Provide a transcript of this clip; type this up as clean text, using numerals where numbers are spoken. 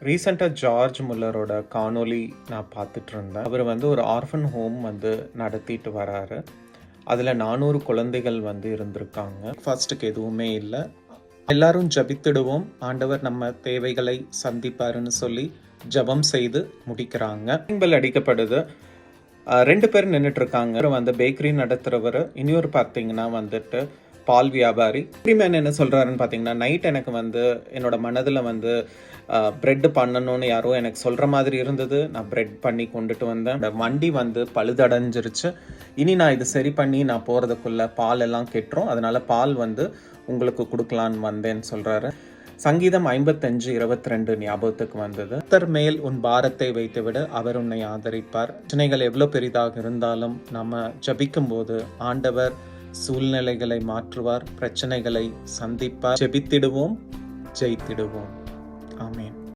ரீசெண்டாக ஜார்ஜ் முல்லரோட காணொளி நான் பார்த்துட்டு இருந்தேன். அவர் ஒரு ஆர்ஃபன் ஹோம் நடத்திட்டு வராரு. அதில் 400 குழந்தைகள் இருந்திருக்காங்க. ஃபர்ஸ்ட்டுக்கு எதுவுமே இல்லை. எல்லாரும் ஜபித்திடுவோம், ஆண்டவர் நம்ம தேவைகளை சந்திப்பாருன்னு சொல்லி ஜபம் செய்து முடிக்கிறாங்க. பெல் அடிக்கப்படுது. 2 பேர் நின்றுட்டு இருக்காங்க. பேக்கரி நடத்துகிறவர், இன்னொரு பார்த்தீங்கன்னா பால் வியாபாரி. மேன் என்ன சொல்கிறாருன்னு பார்த்தீங்கன்னா, நைட் எனக்கு என்னோட மனதில் பிரெட் பண்ணணும்னு யாரோ எனக்கு சொல்கிற மாதிரி இருந்தது. நான் பிரெட் பண்ணி கொண்டுட்டு வந்தேன். வண்டி பழுதடைஞ்சிருச்சு. இனி நான் இது சரி பண்ணி நான் போகிறதுக்குள்ள பால் எல்லாம் கெட்டுரும். அதனால பால் உங்களுக்கு கொடுக்கலான்னு வந்தேன்னு சொல்கிறாரு. சங்கீதம் 55:22 ஞாபகத்துக்கு வந்தது. கர்த்தர் மேல் உன் பாரத்தை வைத்துவிடு, அவர் உன்னை ஆதரிப்பார். பிரச்சனைகள் எவ்வளோ பெரிதாக இருந்தாலும் நம்ம ஜபிக்கும் போது ஆண்டவர் சூழ்நிலைகளை மாற்றுவார், பிரச்சனைகளை சந்திப்பார். ஜெபித்திடுவோம், ஜெயித்திடுவோம். ஆமென்.